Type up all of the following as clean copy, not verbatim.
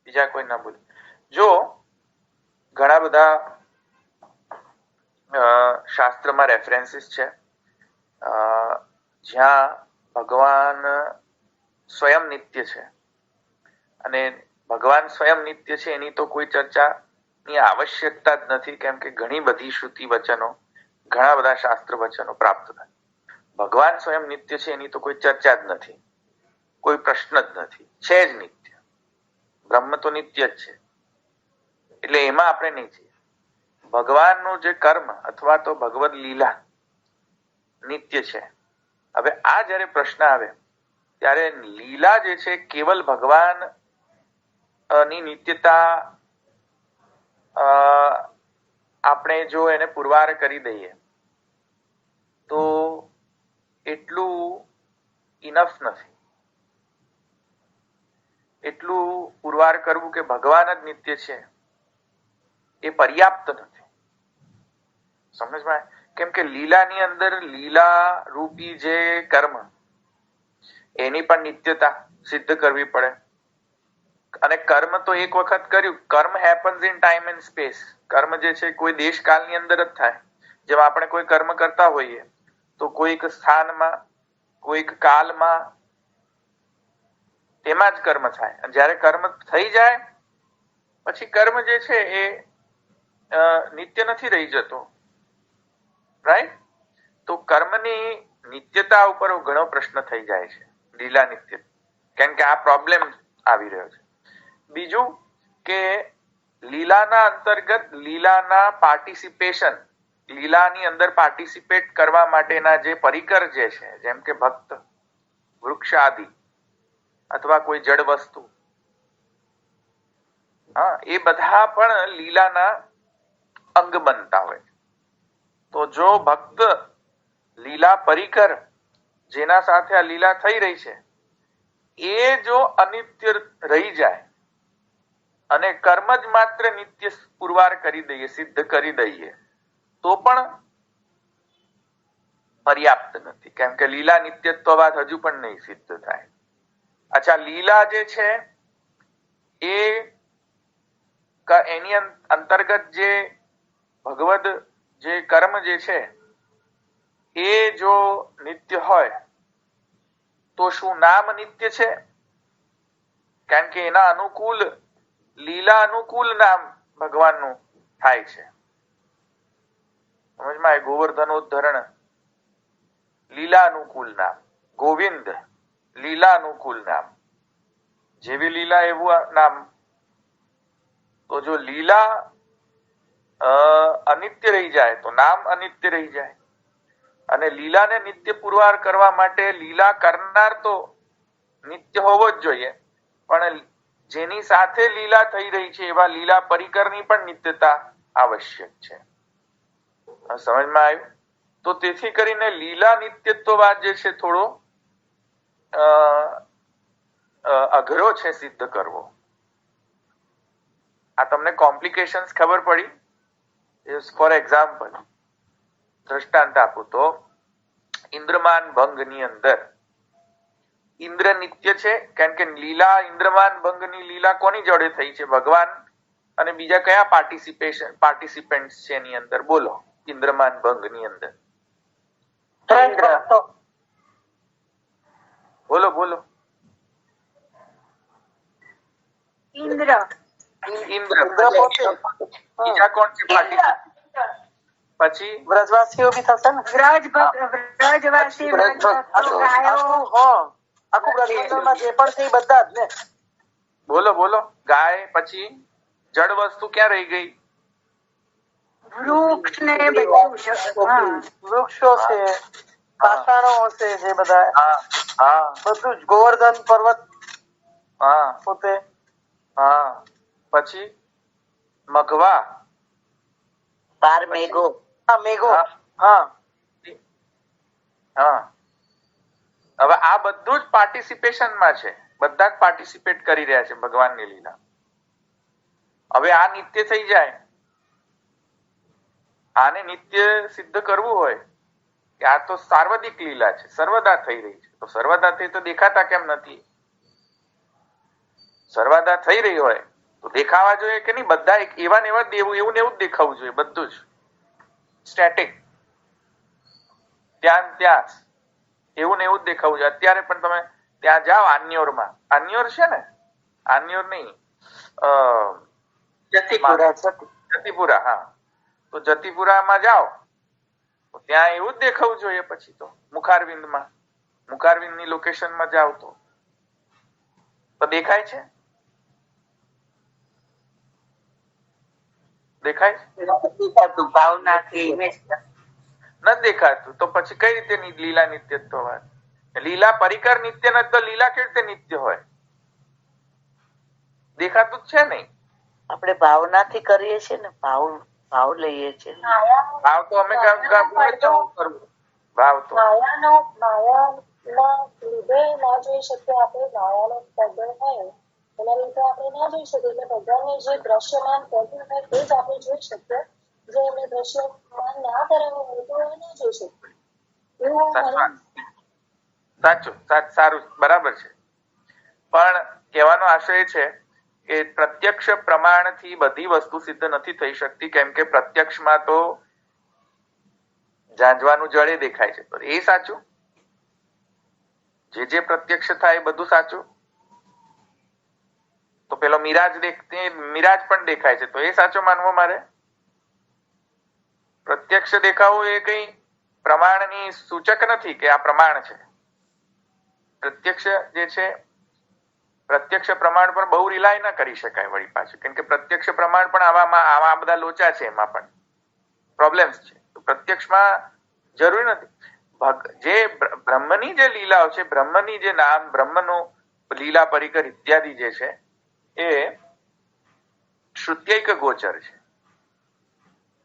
બીજા કોઈ ના બોલે. જો ઘણા બધા શાસ્ત્રમાં રેફરન્સીસ છે જ્યાં ભગવાન સ્વયં નિત્ય છે અને ભગવાન સ્વયં નિત્ય છે એની તો કોઈ ચર્ચાની આવશ્યકતા જ નથી, કેમ કે ઘણી બધી શ્રુતિ વચનો, ઘણા બધા શાસ્ત્ર વચનો પ્રાપ્ત થાય. ભગવાન સ્વયં નિત્ય છે એની તો કોઈ ચર્ચા જ નથી, કોઈ પ્રશ્ન જ નથી, છે જ નિત્ય. બ્રહ્મ તો નિત્ય જ છે, એટલે એમાં આપણે નહીં છીએ. ભગવાનનું જે કર્મ અથવા તો ભગવદ લીલા નિત્ય છે. હવે આ જયારે પ્રશ્ન આવે ત્યારે લીલા જે છે કેવલ ભગવાન ની નિત્યતા આપણે જો એને પુરવાર કરી દઈએ તો એટલું ઇનફ નથી. એટલું પુરવાર કરવું કે ભગવાન જ નિત્ય છે એ પર્યાપ્ત નથી. સમજમાં? કેમ કે લીલાની અંદર લીલા રૂપી જે કર્મ એની પણ નિત્યતા સિદ્ધ કરવી પડે. અને કર્મ તો એક વખત કર્યું, કર્મ happens in time and space. કર્મ જે છે કોઈ દેશકાળની અંદર જ થાય. જેમ આપણે કોઈ કર્મ કરતા હોઈએ તો કોઈક સ્થાનમાં, કોઈક કાલમાં તેમાં જ કર્મ થાય. અને જ્યારે કર્મ થઈ જાય પછી કર્મ જે છે એ નિત્ય નથી રહી જતો. રાઈટ? તો કર્મની નિત્યતા ઉપર ઘણો પ્રશ્ન થઈ જાય છે, લીલા નિત્ય, કેમ કે આ પ્રોબ્લેમ આવી રહ્યો છે. બીજું કે લીલાના અંતર્ગત લીલાના પાર્ટિસિપેશન, લીલાની અંદર પાર્ટિસિપેટ કરવા માટેના જે પરિકર જે છે, જેમ કે ભક્ત, વૃક્ષ આદિ અથવા કોઈ જડ વસ્તુ, એ બધા પણ લીલાના અંગ બનતા હોય. તો જો ભક્ત લીલા પરિકર જેના સાથે આ લીલા થઈ રહી છે એ જો અનિત્ય રહી જાય અને કર્મ જ માત્ર નિત્ય પુરવાર કરી દઈએ, સિદ્ધ કરી દઈએ, તો પણ પર્યાપ્ત નથી, કેમ કે લીલા નિત્યત્વવાદ હજુ પણ નહીં સિદ્ધ થાય. અચ્છા, લીલા જે છે એ એની અંતર્ગત જે ભગવદ જે કર્મ જે છે એ જો નિત્ય હોય તો શું નામ નિત્ય છે? કારણ કે એના અનુકૂળ, લીલા અનુકૂળ નામ ભગવાનનું થાય છે. સમજમાં? ગોવર્ધનોદ્ધરણ લીલા અનુકૂળ નામ, ગોવિંદ લીલા અનુકૂળ નામ, જેવી લીલા એવું નામ. તો જો લીલા અનિત્ય રહી જાય તો નામ અનિત્ય રહી જાય. અને લીલાને નિત્ય પુરવાર કરવા માટે લીલા કરનાર તો નિત્ય હોવો જ જોઈએ, પણ જેની સાથે લીલા થઈ રહી છે એવા લીલા પરિકરની પણ નિત્યતા આવશ્યક છે. સમજમાં આવ્યું? તો તેથી કરીને લીલા નિત્યત્વવાદ જે છે થોડો અઘરો છે સિદ્ધ કરવો. આ તમને કોમ્પ્લિકેશન્સ ખબર પડી? ફોર એક્ઝામ્પલ, દ્રષ્ટાંત આપું તો ઇન્દ્રમાન ભંગ ની અંદર ઇન્દ્ર નિત્ય છે, કારણ કે લીલા ઇન્દ્રમાન ભંગ ની લીલા કોની જોડે થઈ છે? ભગવાન અને બીજા કયા પાર્ટિસિપેન્ટ્સ છે એની અંદર? બોલો. ઇન્દ્રમાન ભંગ ની અંદર બોલો બોલો. ઇન્દ્ર. બીજા કોણ છે પાર્ટિસિપેન્ટ? પછી વ્રજવાસીઓ બી થશે ને? વ્રજવાસી, આખું બ્રહ્માંડમાં જે પણ છે બધા જ ને. બોલો બોલો. ગાય, પછી જડ વસ્તુ ક્યાં રહી ગઈ? વૃક્ષ ને બધું. વૃક્ષો છે, પાષાણો છે, જે બધા બધું જ, ગોવર્ધન પર્વત પોતે. પછી મઘવા, મેઘો. હવે આ બધું જ પાર્ટિસિપેશનમાં છે, બધા જ પાર્ટિસિપેટ કરી રહ્યા છે ભગવાનની લીલા. હવે આ નિત્ય થઈ જાય, આને નિત્ય સિદ્ધ કરવું હોય કે આ તો સાર્વધિક લીલા છે, સર્વદા થઈ રહી છે, તો સર્વદા થઈ તો દેખાતા કેમ નથી? સર્વદા થઈ રહી હોય તો દેખાવા જોઈએ કે નહીં? બધા એવા ને એવા એવું ને એવું જ દેખાવું જોઈએ, બધું જ સ્ટેટિક, ત્યાં એવું ને એવું જ દેખાવું જોઈએ. અત્યારે પણ તમે ત્યાં જાઓ આન્યોરમાં, આન્યોર છે ને, આન્યોર નહીં, જતીપુરા, હા, તો જતીપુરામાં જાઓ તો ત્યાં એવું જ દેખાવું જોઈએ. પછી તો મુખારવિંદની લોકેશનમાં જાઓ તો દેખાય છે? દેખાય છે? નથી દેખાતું તો પછી કઈ રીતે લીલા નિત્યત્વ હોય? લીલા પરિકર નિત્ય નથી તો લીલા કેવી રીતે નિત્ય હોય? દેખાતું જ છે નહીં. આપણે ભાવનાથી કરીએ છીએ ને, ભાવ લઈએ છીએ. ભાવ તો અમે ભાવ તો માયાના લીધે ના જોઈ શકીએ આપણે, માયાનો પ્રગટ હોય એના લીધે આપણે ના જોઈ શકીએ. એટલે ભગવાનને જે દ્રશ્યમાન કર્યું હોય તે જ આપણે જોઈ શકીએ. જે એમને દ્રશ્યમાન ના કરાવ્યું હોય તો એ ના જોઈ શકીએ. સાચું, સારું, બરાબર છે. પણ કહેવાનો આશય છે કે પ્રત્યક્ષ પ્રમાણથી બધી વસ્તુ સિદ્ધ નથી થઈ શકતી, કેમ કે પ્રત્યક્ષમાં તો જાંજવાનું જળે દેખાય છે. તો એ સાચું, જે પ્રત્યક્ષ થાય એ બધું સાચું. તો પેલો મિરાજ પણ દેખાય છે તો એ સાચો માનવો મારે? પ્રત્યક્ષ દેખાવું એ કઈ પ્રમાણની સૂચક નથી કે આ પ્રમાણ છે. પ્રત્યક્ષ જે છે, પ્રત્યક્ષ પ્રમાણ પર બહુ રિલાય ના કરી શકાય વળી પાછું, કેમ કે પ્રત્યક્ષ પ્રમાણ પણ આવા બધા લોચા છે, એમાં પણ પ્રોબ્લેમ્સ છે. તો પ્રત્યક્ષમાં જરૂરી નથી. જે બ્રહ્મની જે લીલાઓ છે, બ્રહ્મની જે નામ, બ્રહ્મનું લીલા પરિકર ઇત્યાદિ જે છે એ શ્રુત્યૈક ગોચર છે,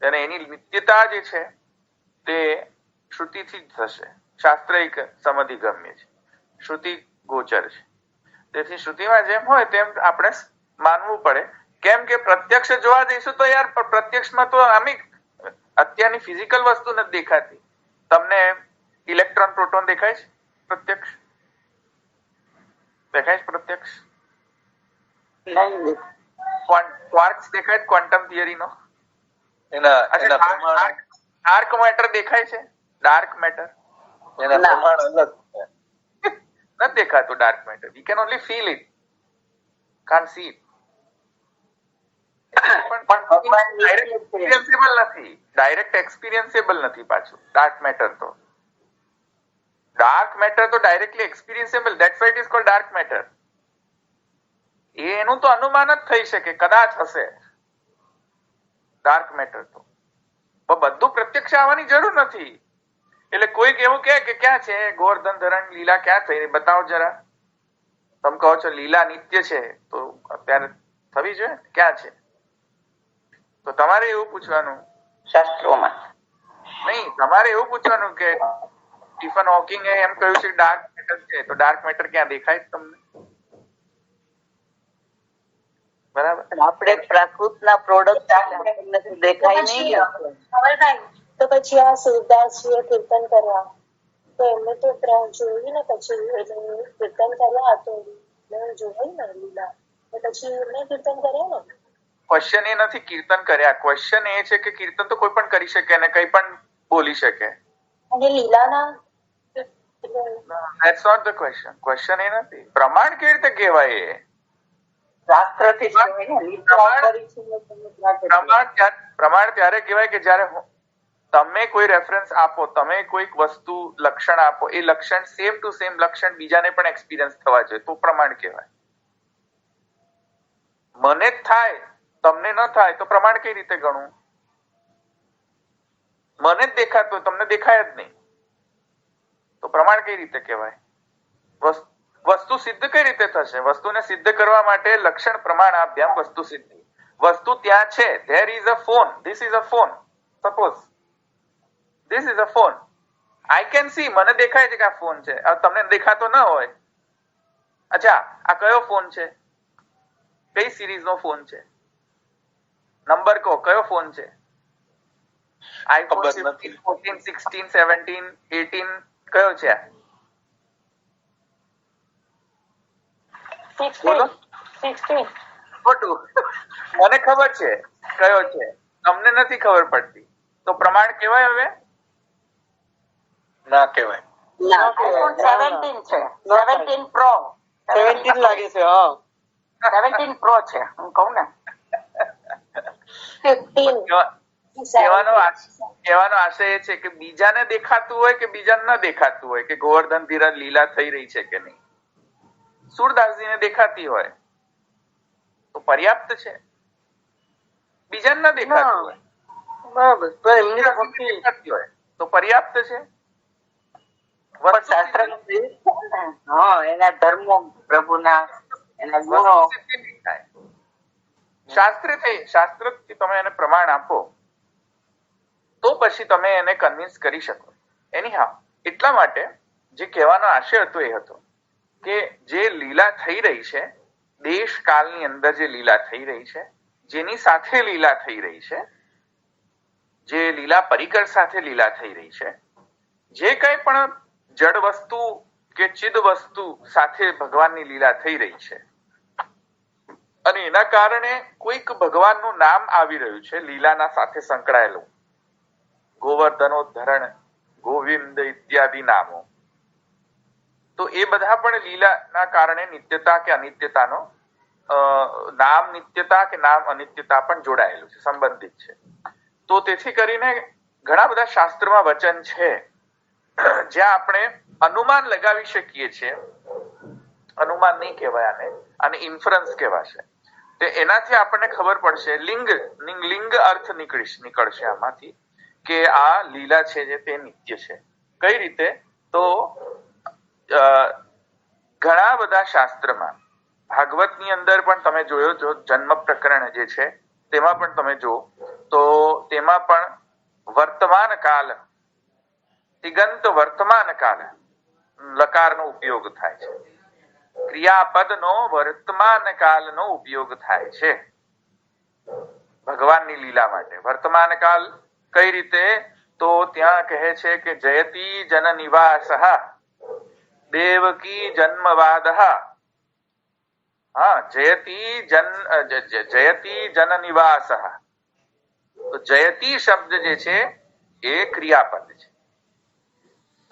અને એની નિત્યતા જે છે તે શ્રુતિથી જ થશે. શાસ્ત્રૈક સમધિગમ્ય છે, શ્રુતિ ગોચર છે. તેથી શ્રુતિમાં જેમ હોય તેમ આપણે માનવું પડે. કેમ કે પ્રત્યક્ષ જોવા જઈશું તો યાર પ્રત્યક્ષમાં તો અત્યારની ફિઝિકલ વસ્તુ નથી દેખાતી. તમને ઇલેક્ટ્રોન પ્રોટોન દેખાય છે પ્રત્યક્ષ? દેખાય છે પ્રત્યક્ષ? ક્વાર્ક્સ દેખાય? ક્વોન્ટમ થિયરી નો ડાર્ક મેટર દેખાય છે? ડાર્ક મેટર એના પ્રમાણ અલગ નથી દેખાતું. Dark matter we can only feel it, can't see it. Direct experienceable નથી પાછું ડાર્ક મેટર. તો ડાર્ક મેટર તો directly experienceable, that's why it is called dark matter. એનું તો અનુમાન જ થઈ શકે, કદાચ હશે ડાર્ક મેટર. તો બધું પ્રત્યક્ષ આવવાની જરૂર નથી. એટલે કોઈક એવું કહે કે ક્યાં છે ગોવર્ધન ધરણ લીલા, ક્યાં થઈ બતાવો જરા. તમે કહો છો લીલા નિત્ય છે તો અત્યારે થવી જોઈએ, ક્યાં છે? તો તમારે એવું પૂછવાનું શાસ્ત્રોમાં નહીં, તમારે એવું પૂછવાનું કે સ્ટીફન હોકિંગ એમ કહ્યું છે ડાર્ક મેટર છે, તો ડાર્ક મેટર ક્યાં દેખાય તમને? બરાબર. આપણે પ્રાકૃતના પ્રોડક્ટ દેખાય નહીં. તો પછી આ સુરદાસજીએ કીર્તન કરવા તો એમને તો જોયું ને, પછી કીર્તન કર્યા તો જોવાય ને લીલા, પછી એમને કીર્તન કર્યા ને. ક્વેશ્ચન એ નથી કીર્તન કર્યા, ક્વેશ્ચન એ છે કે કીર્તન તો કોઈ પણ કરી શકે અને કઈ પણ બોલી શકે. અને લીલાના that's not the question. Question એ નથી પ્રમાણ કેવી રીતે કહેવાય. એ પ્રમાણ ત્યારે કહેવાય કે જયારે તમે કોઈ રેફરન્સ આપો, તમે કોઈક વસ્તુ લક્ષણ આપો, એ લક્ષણ સેમ ટુ સેમ લક્ષણ બીજાને પણ એક્સપિરિયન્સ થવા જોઈએ તો પ્રમાણ કહેવાય. મને જ થાય તમને ન થાય તો પ્રમાણ કઈ રીતે ગણવું? મને જ દેખાતું તમને દેખાય જ નહીં તો પ્રમાણ કઈ રીતે કહેવાય? વસ્તુ સિદ્ધ કઈ રીતે થશે? વસ્તુને સિદ્ધ કરવા માટે લક્ષણ પ્રમાણ આભ્યામ વસ્તુ સિદ્ધિ. વસ્તુ ત્યાં છે. there is a phone, this is a phone. suppose this is a phone, I can see, મને દેખાય છે કે આ ફોન છે. તમને દેખાતો ન હોય. અચ્છા, આ કયો ફોન છે? કઈ સિરીઝ નો ફોન છે? નંબર કહો, કયો ફોન છે? iPhone 15, 14, 16, 17, 18 કયો છે? 16. ખોટું. મને ખબર છે કયો છે, તમને નથી ખબર પડતી, તો પ્રમાણ કહેવાય? હવે ના કહેવાય. ના, iPhone 17 છે, 17 Pro. 17 લાગે છે. હા, 17 Pro છે, હું કહું ને. 15. કહેવાનો આશય એ છે કે બીજાને દેખાતું હોય કે બીજાને ન દેખાતું હોય કે ગોવર્ધન ધીરજ લીલા થઈ રહી છે કે નહીં, સુરદાસજીને દેખાતી હોય તો પર્યાપ્ત છે, બીજાને ન દેખાતું હોય બરાબર. તો એમની દેખાતી હોય તો પર્યાપ્ત છે. શાસ્ત્ર એના ધર્મો પ્રભુના એના ગુણો શાસ્ત્રથી તમે એને પ્રમાણ આપો તો પછી તમે એને કન્વિન્સ કરી શકો. એનીહાઉ, એટલા માટે જે કહેવાનો આશય હતો એ હતો કે જે લીલા થઈ રહી છે, દેશ કાળની અંદર જે લીલા થઈ રહી છે, જેની સાથે લીલા થઈ રહી છે, જે લીલા પરિકર સાથે લીલા થઈ રહી છે, જે કંઈ પણ જડ વસ્તુ કે ચિદ વસ્તુ સાથે ભગવાનની લીલા થઈ રહી છે, અને એના કારણે કોઈક ભગવાનનું નામ આવી રહ્યું છે લીલાના સાથે સંકળાયેલું, ગોવર્ધનોદ્ધરણ, ગોવિંદ ઇત્યાદિ નામો, તો એ બધા પણ લીલાના કારણે નિત્યતા કે અનિત્યતાનો નામ નિત્યતા કે નામ અનિત્યતા પણ જોડાયેલું છે, સંબંધિત છે. તો તેથી કરીને ઘણા બધા શાસ્ત્રમાં વચન છે જ્યાં આપણે અનુમાન લગાવી શકીએ છીએ. અનુમાન નહીં કહેવાય આને ઇન્ફરન્સ કહેવાશે. તો એનાથી આપણને ખબર પડશે, લિંગ અર્થ નીકળશે આમાંથી કે આ લીલા છે જે તે નિત્ય છે. કઈ રીતે? તો ઘણા બધા શાસ્ત્રમાં, ભાગવતની અંદર પણ તમે જોયો છો, જન્મ પ્રકરણ જે છે તેમાં પણ તમે જો તો તેમાં પણ વર્તમાન કાલ, તિગંત વર્તમાન કાલ લકારનો ઉપયોગ થાય છે, ક્રિયાપદનો વર્તમાન કાલનો ઉપયોગ થાય છે ભગવાનની લીલા માટે. વર્તમાન કાલ કઈ રીતે? તો ત્યાં કહે છે કે જયતી જન નિવાસ દેવકી જન્મવાદ. હા, જયતી જન નિવાસ. તો જયતી શબ્દ જે છે એ ક્રિયાપદ છે.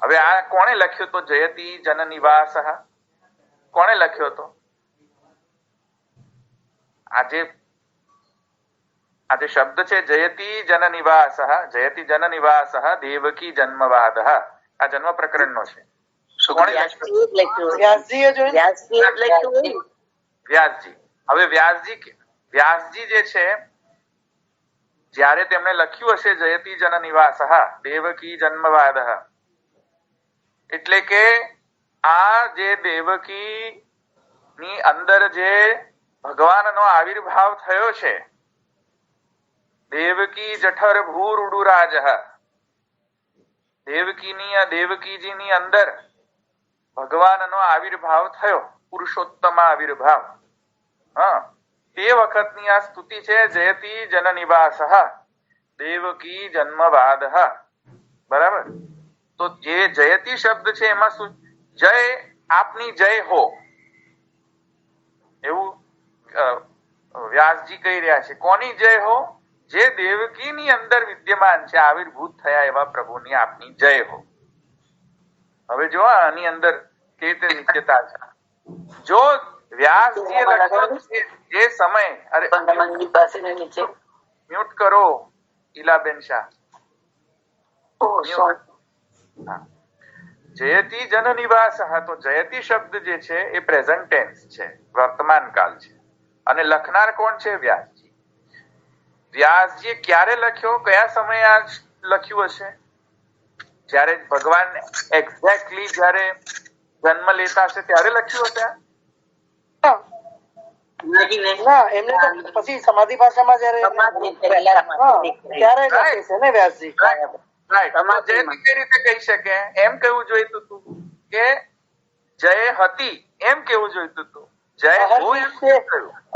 હવે આ કોણે લખ્યો તો? જયતી જન નિવાસ કોણે લખ્યો તો? આજે શબ્દ છે જયતી જન નિવાસ, જયતી જન નિવાસ દેવકી જન્મવાદ, આ જન્મ પ્રકરણ નો છે. વ્યાસજી. હવે વ્યાસજી જે છે, જ્યારે તેમણે લખ્યું હશે જયતી જન નિવાસ દેવકી જન્મવાદ, એટલે કે આ જે દેવકી ની અંદર જે ભગવાનનો આવિર્ભાવ થયો છે, દેવકી જઠર ભૂર ઉડુરાજ, દેવકીજીની અંદર ભગવાનનો આવિર્ભાવ થયો, પુરુષોત્તમ આવિર્ભાવ. તે વખતની આ સ્તુતિ છે જયતી જન નિવાસ દેવકી જન્મવાદ. બરાબર? તો જે જયતી શબ્દ છે એમાં શું? જય, આપની જય હો, એવું વ્યાસજી કહી રહ્યા છે. કોની જય હો? જે દેવકીની અંદર વિદ્યમાન છે, આવિર્ભૂત થયા એવા પ્રભુની આપની જય હો. હવે જો આની અંદર કેવી રીતે નિત્યતા છે. જો વ્યાસજીએ લખ્યો જે સમય, અરે મ્યુટ કરો ઈલાબેન શાહ. જયતી જન નિવાસ. તો જયતી શબ્દ જે છે એ પ્રેઝન્ટ ટેન્સ છે, વર્તમાન કાળ છે, અને લખનાર કોણ છે? વ્યાસજી. વ્યાસજીએ ક્યારે લખ્યો? કયા સમયે આ લખ્યું હશે? જ્યારે ભગવાન એક્ઝેક્ટલી જ્યારે જન્મ લેતા હશે ત્યારે લખ્યું હશે? એમને તો પછી સમાધિ ભાષામાં ત્યારે લખે છે ને વ્યાસજી. જયતી કઈ રીતે કહી શકે? એમ કહેવું જોઈતું હતું કે જય હતી, એમ કેવું જોઈતું હતું. જય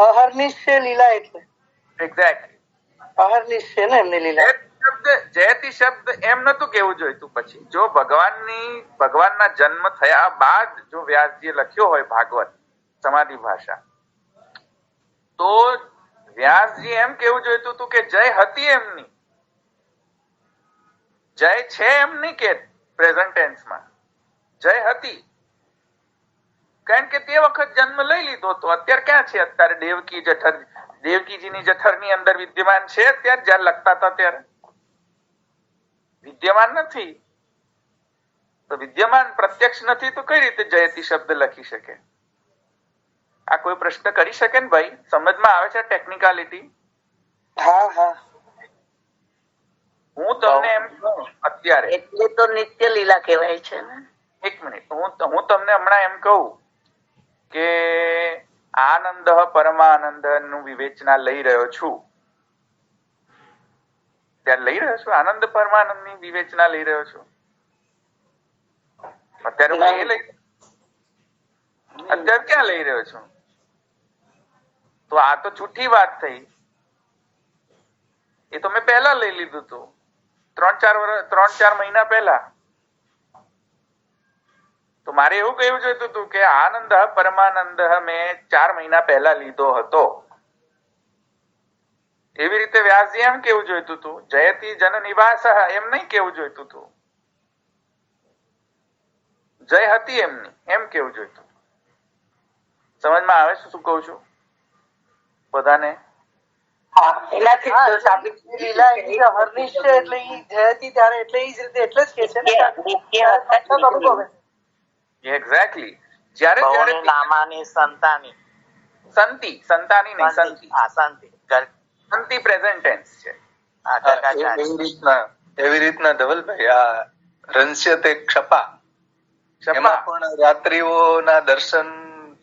અહર્નિશ છે લીલા, એટલે એક્ઝેક્ટલી અહર્નિશ છે ને એમની લીલા. જયતી શબ્દ એમ નતું કેવું જોઈતું. પછી જો ભગવાનના જન્મ થયા બાદ જો વ્યાસજીએ લખ્યો હોય ભાગવત સમાધિ ભાષા, તો વ્યાસજી એમ કેવું જોઈતું હતું કે જય હતી એમની, જય છે એમ નહીં કે પ્રેઝન્ટ ટેન્સમાં જય હતી, કારણ કે તે વખત જન્મ લઈ લીધો તો અત્યારે ક્યાં છે? અત્યારે દેવકીજીની જઠરની અંદર વિદ્યમાન છે અત્યારે, જયારે લખતા હતા ત્યારે વિદ્યમાન નથી. તો વિદ્યમાન પ્રત્યક્ષ નથી તો કઈ રીતે જયતી શબ્દ લખી શકે? આ કોઈ પ્રશ્ન કરી શકે ને ભાઈ? સમજમાં આવે છે ટેકનિકાલિટી? હા હા. હું તમને એમ કહું અત્યારે, એટલે તો નિત્ય લીલા કહેવાય છે ને. એક મિનિટ, હું તમને હમણાં એમ કહું કે આનંદ પરમાનંદ નું વિવેચના લઈ રહ્યો છું, ત્યારે લઈ રહ્યો છું આનંદ પરમાનંદ ની વિવેચના લઈ રહ્યો છું અત્યારે હું એ લઈ અત્યારે ક્યાં લઈ રહ્યો છું? તો આ તો છૂટી વાત થઈ. એ તો મેં પહેલા લઈ લીધું હતું, 3-4 મહિના પહેલા. તો મારે એવું કહેવું જોઈતું હતું કે આનંદ પરમાનંદ મેં 4 મહિના પહેલા લીધો હતો. એવી રીતે વ્યાસજી એમ કેવું જોઈતું હતું જયતિ જન નિવાસ, એમ નહીં કેવું જોઈતું હતું. જય હતી એમની એમ કેવું જોઈતું. સમજમાં આવે છે શું કહું છું બધાને? લીલા એની હર્નિશ છે એટલે ઈ જયતી ત્યારે એટલે ઈ જ રીતે એટલે જ કે છે ને. એક્ઝેક્ટલી. જ્યારે નામાની સંતાની સંતાની નહીં, સંતિ સંતિ પ્રેઝન્ટ ટેન્સ છે. એવી રીતના ધવલભાઈ આ રંસ્ય તે ક્ષપા એમાં પણ રાત્રિઓના દર્શન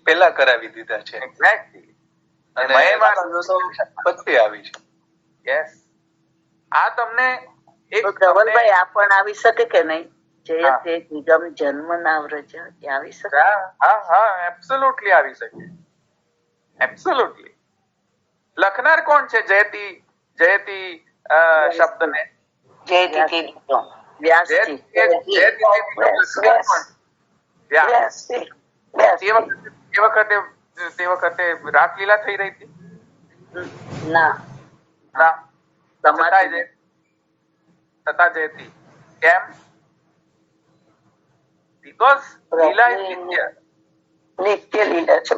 પેલા કરાવી દીધા છે. એક્ઝેક્ટલી. અને પછી આવી છે. યસ. આ તમને એક ધવલભાઈ આ પણ આવી શકે કે નહીં? જયતે નિગમ જન્મ ના વ્રજ આવી શકે? હા હા, એબ્સોલ્યુટલી આવી શકે. એબ્સોલ્યુટલી. લખનાર કોણ છે જયતી શબ્દને? વ્યાસજી. તે વખતે રાસલીલા થઈ રહી હતી? ના. છતાં જયતી. કેમ? Because લીલા is નિત્ય. નિત્ય લીલા છે.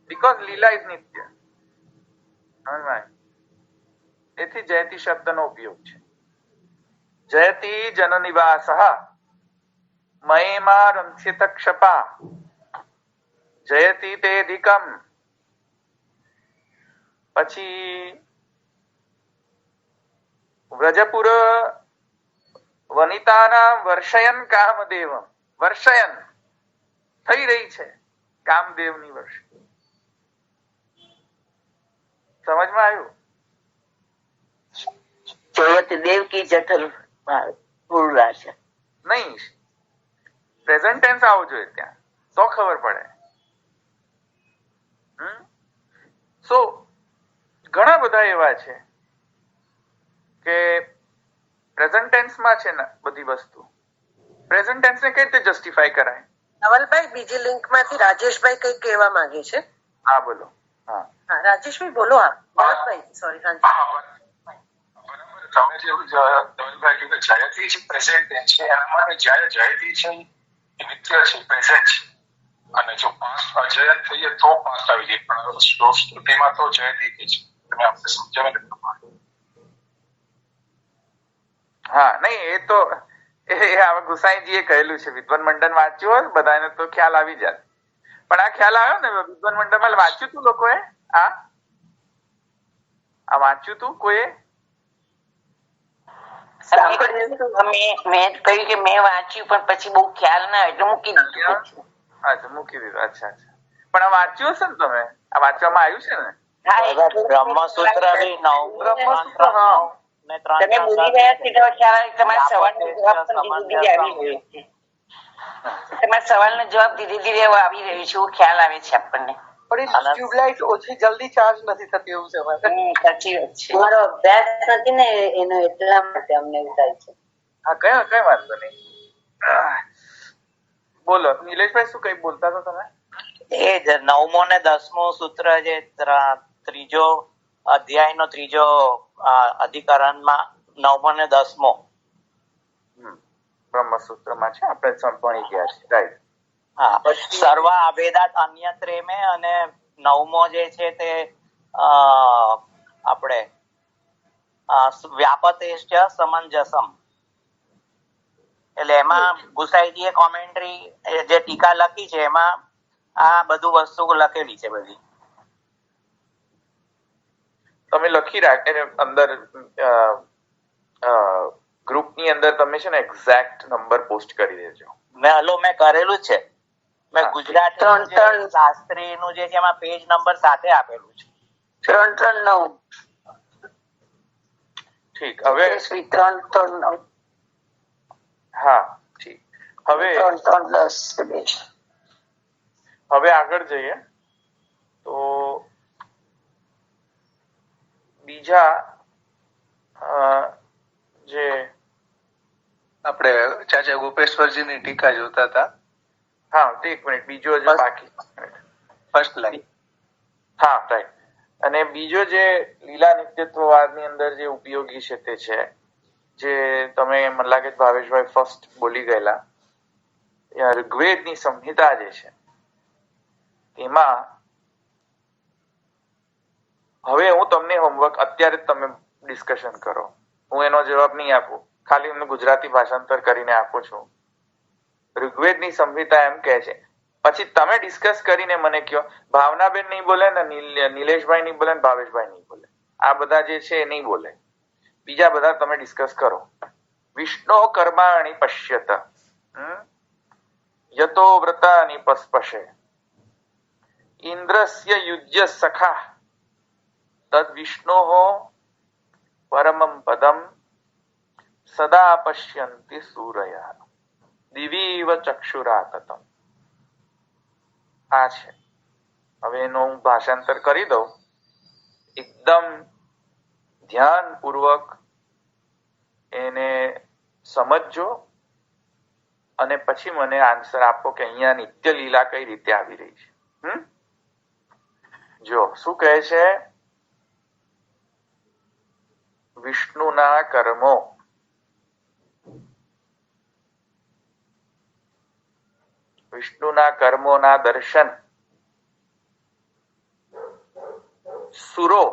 Because લીલા is નિત્ય. તેથી જયતી શબ્દનો ઉપયોગ છે. જયતી જન નિવાસ મહિમા રંસિત ક્ષપા જયતી તેધિકમ. પછી વ્રજપુર વનિતાના વર્ષયન કામદેવ. વર્ષયન થઈ રહી છે કામદેવની વર્ષ. સમજમાં આવ્યું? જયતી દેવકી જઠર પૂર્ણા છે નહીં, પ્રેઝન્ટ ટેન્સ આવવું જોઈએ ત્યાં, તો ખબર પડે. સો ઘણા બધા એવા છે કે પ્રેઝન્ટ ટેન્સમાં છે ને બધી વસ્તુ. પ્રેઝન્ટ ટેન્સ ને કઈ રીતે જસ્ટિફાઈ કરાય? નવલભાઈ બીજી લિંક માંથી રાજેશભાઈ કઈ કહેવા માંગે છે. હા બોલો. હા રાજેશભાઈ બોલો. હા ભરતભાઈ, સોરી. તમે જે ધવલભાઈ કહ્યું કે જયતી છે પ્રેઝન્ટ ટેન્સ છે, એના માટે જ્યારે જયતી છે એ નિત્ય છે, પ્રેઝન્ટ છે, અને જો પાસ્ટ અજય થઈએ તો પાસ્ટ આવી જાય, પણ સ્તુતિમાં તો જયતી કે છે. તમે આપણે સમજાવે ને? હા નહીં, એ તો હવે ગુસાઈજીએ કહેલું છે. વિદ્વાન મંડળ વાંચ્યું હોય બધાને તો ખ્યાલ આવી જાય. પણ આ ખ્યાલ આવ્યો ને વિદ્વાન મંડળમાં વાંચ્યું તું લોકોએ? આ વાંચ્યું તું કોઈએ? મેં કહ્યું કે મેં વાંચ્યું પણ પછી બહુ ખ્યાલ ના એટલે મૂકી દીધું. અચ્છા, મૂકી દીધું. અચ્છા. પણ આ વાંચ્યું હશે ને તમે? આ વાંચવામાં આવ્યું છે ને? બ્રહ્મસૂત્ર તમે બોલી રહ્યા છો તો ખ્યાલ તમારા સવાલનો જવાબ પણ ધીરે ધીરે આવી રહ્યો છે. તમારા સવાલનો જવાબ ધીરે ધીરે આવી રહ્યો છે, એવો ખ્યાલ આવે છે આપણને. પણ ટ્યુબલાઇટ ઓછી જલ્દી ચાર્જ નથી થતી એવું છે. સાચી વાત છે. મારો અભ્યાસ નથી ને એનો, એટલા માટે અમને એવું થાય છે. હા, કઈ વાંધો નહીં. બોલો નિલેશભાઈ, શું કઈ બોલતા હતા તમે? એ જ 9મો ને 10મો સૂત્ર જે ત્રીજો અધ્યાયનો ત્રીજો અધિકરણમાં 9મો અને 10મો બ્રહ્મસૂત્રમાં છે, આપણે ભણી ગયા છીએ, રાઈટ. હા, સર્વ અભેદાત અન્યત્રે મે, અને 9મો જે છે તે આપણે વ્યાપતેશ્ચ સમંજસમ. એટલે એમાં ગુસાઈજીએ કોમેન્ટ્રી જે ટીકા લખી છે એમાં આ બધું વસ્તુ લખેલી છે બધી. તમે લખી રાખે અંદર ગ્રુપની અંદર તમે છે ને એક્ઝેક્ટ નંબર પોસ્ટ કરી દેજો. મેં કરેલું જ છે. મેં ગુજરાતી શાસ્ત્રીનું જે છે એમાં પેજ નંબર સાથે આપેલું છે. 339. ઠીક, હવે 339. હા ઠીક. હવે 310. હવે આગળ જઈએ તો બીજા જે આપણે ચાચા ગોપેશ્વરજીની ટીકા જોતા હતા. હા, એક મિનિટ, બીજો જે બાકી ફર્સ્ટ લાઈન. હા, રાઈટ. અને બીજો જે લીલા નિત્યત્વવાદની અંદર જે ઉપયોગી છે તે છે જે તમે મને લાગે છે ભાવેશભાઈ ફર્સ્ટ બોલી ગયેલા, ઋગ્વેદની સંહિતા જે છે એમાં હવે હું તમને હોમવર્ક અત્યારે જ તમે ડિસ્કશન કરો, હું એનો જવાબ નહીં આપું, ખાલી હું ગુજરાતી ભાષાંતર કરીને આપું છું. ઋગ્વેદની સંહિતા એમ કહે છે, પછી તમે ડિસ્કસ કરીને મને કહો. ભાવનાબેન નહીં બોલે ને નિલેશભાઈ નહીં બોલે ને ભાવેશભાઈ નહીં બોલે, આ બધા જે છે એ નહીં બોલે, બીજા બધા તમે ડિસ્કસ કરો. વિષ્ણુ કર્માણી પશ્યત યતો વ્રતાની પસ્પશે ઇન્દ્રસ્ય યુજ્ય સખા તદ વિષ્ણોઃ પરમં પદમ સદા પશ્યંતિ સૂરયઃ દિવીવ ચક્ષુરાતતમ. આ છે. હવે એનું હું ભાષાંતર કરી દઉં, એકદમ ધ્યાનપૂર્વક એને સમજજો અને પછી મને આન્સર આપો કે અહીંયા નિત્ય લીલા કઈ રીતે આવી રહી છે. જો શું કહે છે, વિષ્ણુના કર્મો વિષ્ણુના કર્મોના દર્શન સુરો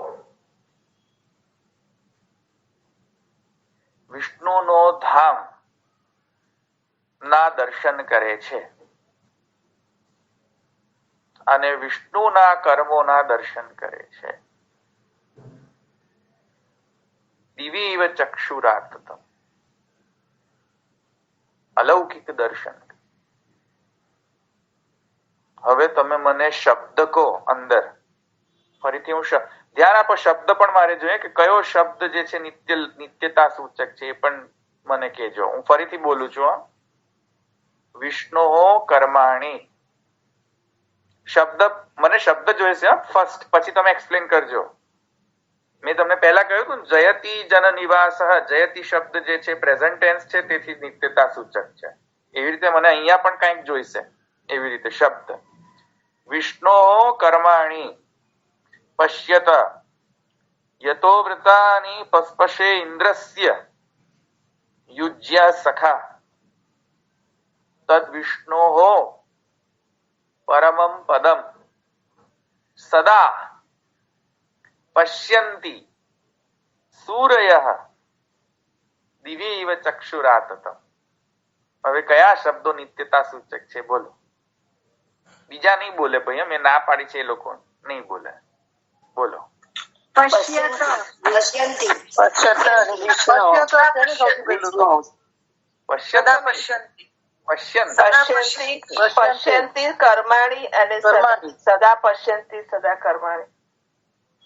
વિષ્ણુનો ધામ ના દર્શન કરે છે અને વિષ્ણુના કર્મોના દર્શન કરે છે. દિવીવ ચક્ષુરાતતમ, અલૌકિક દર્શન. હવે તમે મને શબ્દ કહો અંદર, ફરીથી હું ધ્યાન આપો, શબ્દ પણ મારે જોઈએ કે કયો શબ્દ જે છે નિત્યતા સૂચક છે એ પણ મને કહેજો. હું ફરીથી બોલું છું, વિષ્ણુ કર્માણી શબ્દ, મને શબ્દ જોઈશે ફર્સ્ટ, પછી તમે એક્સપ્લેન કરજો. મેં તમને પહેલા કહ્યું હતું જયતિ જન નિવાસ, જયતિ શબ્દ જે છે પ્રેઝન્ટ ટેન્સ છે તેથી નિત્યતા સૂચક છે. એવી રીતે મને અહીંયા પણ કંઈક જોઈશે એવી રીતે શબ્દ. વિષ્ણુ કર્માણી પશ્યત યતો વ્રતાની પસ્પશે ઇન્દ્રસ્ય યુજ્ય સખા તદ વિષ્ણોઃ પરમં પદમ સદા પશ્યંતિ સૂરયઃ દિવીવ ચક્ષુરાતતમ. હવે કયા શબ્દો નિત્યતા સૂચક છે બોલો? બીજા નહીં બોલે ભાઈ, મેં ના પાડી છે એ લોકો નહીં બોલે. બોલો. પશ્યંતિ કર્માણી અને સદા પશ્યંતિ સદા કર્માણી.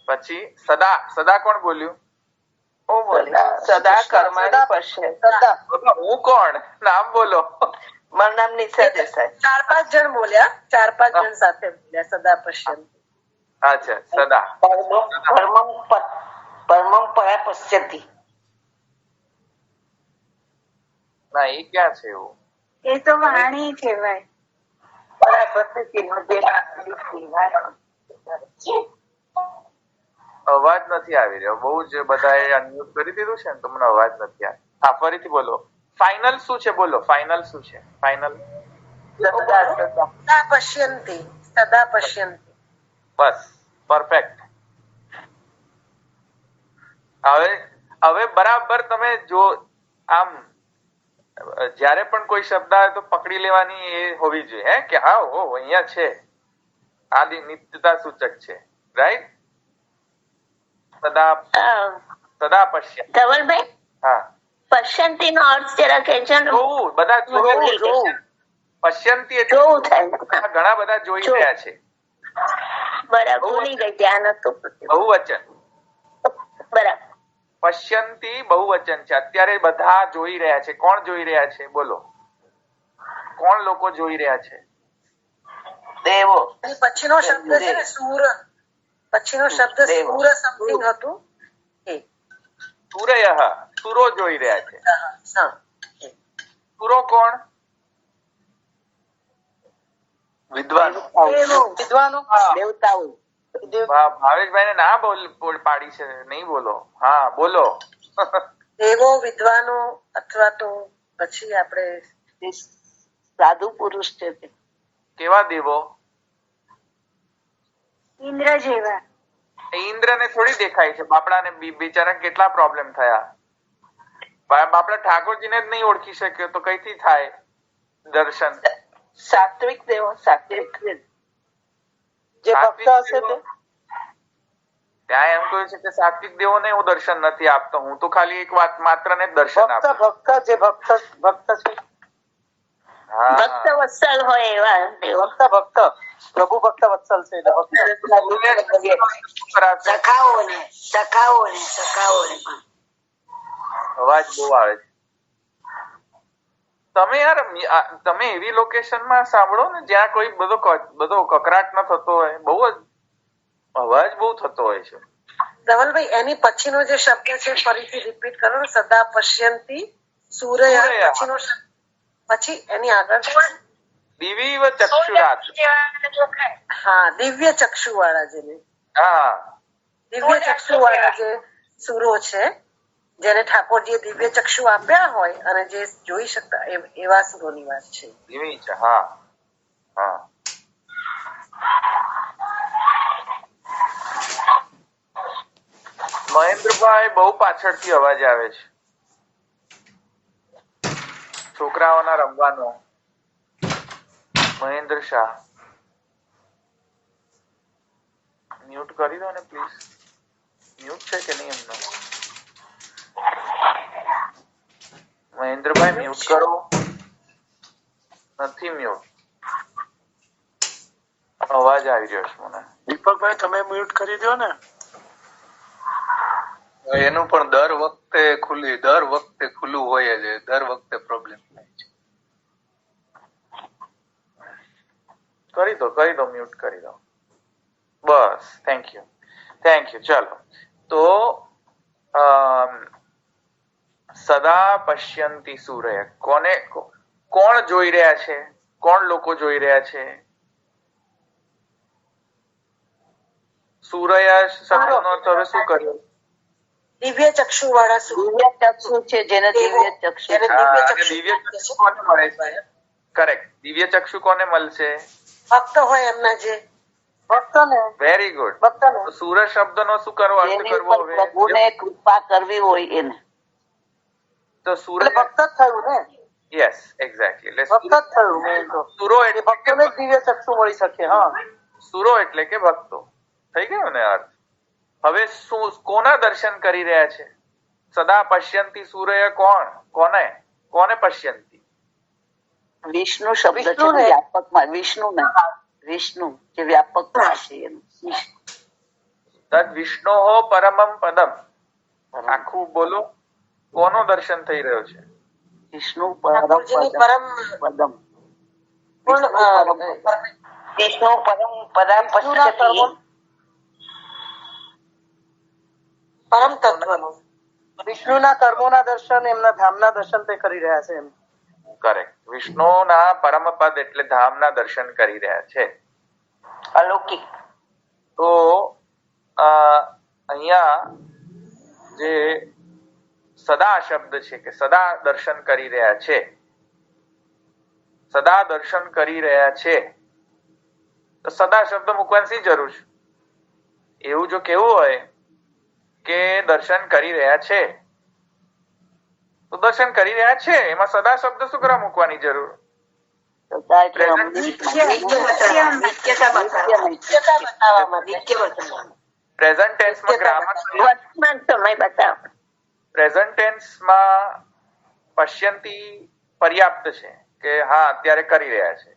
પછી સદા, સદા કોણ બોલ્યું? હું બોલી સદા કર્માણી પશ્યંતિ. હું કોણ? નામ બોલો. મારું નામ નિશા દેસાઈ. 4-5 જણ બોલ્યા, 4-5 જણ સાથે બોલ્યા સદા પશ્યંતિ. અચ્છા, સદા પરમં પરા પશ્યંતિ. ના, એ ક્યાં છે એવું? એ તો વાણી કહેવાય. અવાજ નથી આવી રહ્યો. બહુ જ બધાએ અનમ્યુટ કરી દીધું છે ને તો મને અવાજ નથી આવી. હા, ફરીથી બોલો. ફાઇનલ શું છે? બોલો, ફાઇનલ શું છે? ફાઇનલ સદા પશ્યંતિ, સદા પશ્યંતિ. બસ, પરફેક્ટ. હવે બરાબર તમે જો આમ જ્યારે પણ કોઈ શબ્દ આવે તો પકડી લેવાની એ હોવી જોઈએ, હે કે હા ઓ અહીંયા છે, આ નિત્યતા સૂચક છે, રાઈટ? સદા પશ્ય. ધવલભાઈ, હા, પશ્યંતી નો અર્થ જરા કહેજો ને. બધા પશ્યંતી એટલે ઘણા બધા જોઈ રહ્યા છે. બરાબર, ભૂલી ગઈ, ધ્યાન હતું. બહુવચન. બરાબર. પશ્યંતી બહુવચન છે. અત્યારે બધા જોઈ રહ્યા છે. કોણ જોઈ રહ્યા છે? બોલો, કોણ લોકો જોઈ રહ્યા છે? દેવો. પછીનો શબ્દ છે ને સૂર, પછીનો શબ્દ સૂર સમથિંગ હતું. સૂર્ય, સૂરો જોઈ રહ્યા છે. સૂરો કોણ? વિદ્વાનો. દેવતાઓ. ભાવેશભાઈ ને ના પાડી છે, નહીં બોલો. હા, બોલો. દેવો, વિદ્વાનો, અથવા તો પછી આપણે સાધુ પુરુષ છે તે. કેવા દેવો? ઇન્દ્ર જેવા. ઇન્દ્ર ને થોડી દેખાય છે. બાપડા ને બિચારા કેટલા પ્રોબ્લેમ થયા. બાપડા ઠાકોરજીને જ નહીં ઓળખી શક્યો તો કઈથી થાય દર્શન? સાત્વિક દેવો, સાત્વિક જે ભક્ત હશે તે. ત્યાં એમ કહ્યું છે કે સાત્વિક દેવોને હું દર્શન નથી આપતો, હું તો ખાલી એક વાત માત્ર ને દર્શન આપું. ભક્ત જે ભક્ત છે, ભક્ત વત્સલ હોય એવા દેવો. ભક્ત પ્રભુ ભક્ત વત્સલ છે. સખાઓને અવાજ બહુ આવે છે. તમે યાર તમે એવી લોકેશનમાં સાંભળો ને જ્યાં કોઈ બધો કકરાટ ન થતો હોય. બહુ જ અવાજ બહુ થતો હોય છે. ધવલભાઈ, એની પછીનો જે શબ્દ છે ફરીથી રિપીટ કરો ને. સદા પશ્યંતી સૂર્ય. પછીનો પછી એની આગળ દિવ્યવ ચક્ષુરાત. હા, દિવ્ય ચક્ષુ વાળા જેને. હા, દિવ્ય ચક્ષુ વાળા જે સૂરો છે, જેને ઠાકોરજીએ દિવ્ય ચક્ષુ આપ્યા હોય અને જે જોઈ શકતા એવા સૂરોની વાત છે. દિવ્ય છે. હા, હા. મહેન્દ્રભાઈ, બહુ પાછળથી અવાજ આવે છે. છોકરાઓના રમવાનો. મહેન્દ્ર શાહ, મ્યુટ કરી દો ને પ્લીઝ. મ્યુટ છે કે નહીં એમનો? મહેન્દ્રભાઈ મ્યુટ કરો. નથી મ્યુટ. અવાજ આવી રહ્યો છે મને. દીપકભાઈ, તમે મ્યુટ કરી દો ને. એનું પણ દર વખતે ખુલ્લું હોય છે. દર વખતે પ્રોબ્લેમ થાય છે. કરી દો મ્યુટ કરી દો. બસ, થેન્ક યુ. ચાલો, તો સદા પશ્યંતી સૂર્ય. કોણ જોઈ રહ્યા છે? કોણ લોકો જોઈ રહ્યા છે? સૂર્ય શબ્દનો અર્થ હવે શું કર્યો? દિવ્ય ચક્ષુ વાળા દિવ્ય ચક્ષુ છે, જેને દિવ્ય ચક્ષુ. દિવ્ય ચક્ષુ કોને મળે છે? કરેક્ટ. દિવ્ય ચક્ષુ કોને મળશે? ભક્ત હોય એમના જે ભક્તને. Very good. ભક્તને. સૂર્ય શબ્દનો શું કરવો? અર્થ કરવો હવે? પ્રભુને કૃપા કરવી હોય એને. તો સૂર્ય ભક્ત જ થયું ને. Yes, exactly. ભક્ત જ થયું. સૂરો એટલે ભક્તોને દિવ્ય ચક્ષુ મળી શકે. હા, સૂરો એટલે કે ભક્તો. થઈ ગયો ને અર્થ? હવે શું કોના દર્શન કરી રહ્યા છે? સદા પશ્યંતી સૂર્ય કોને પશ્યંતી? વિષ્ણુ શબ્દ છે વ્યાપકમાં. વિષ્ણુ જે વ્યાપકમાં છે એનું. તદ વિષ્ણુ પરમમ પદમ. આખું બોલો, કોનું દર્શન થઈ રહ્યો છે? વિષ્ણુ પરમ પદમ. વિષ્ણુ પરમ પશ્યતિ. પરમ તત્વનો. વિષ્ણુના કર્મોના દર્શન, એમના ધામના દર્શન તે કરી રહ્યા છે એમ. કરેક્ટ. વિષ્ણુના પરમ પદ એટલે ધામના દર્શન કરી રહ્યા છે. અલૌકિક. તો અહીંયા જે સદા શબ્દ છે કે સદા દર્શન કરી રહ્યા છે, સદા દર્શન કરી રહ્યા છે, તો સદા શબ્દ મૂકવાની શી જરૂર છે? એવું જો કેવું હોય કે દર્શન કરી રહ્યા છે તો દર્શન કરી રહ્યા છે, એમાં સદા શબ્દ શું કરવા મૂકવાની જરૂર? પ્રેઝન્ટ ટેન્સમાં ગ્રામર વર્તમાન સમય બતાવો. પ્રેઝન્ટ ટેન્સમાં પશ્યંતી પર્યાપ્ત છે કે હા અત્યારે કરી રહ્યા છે,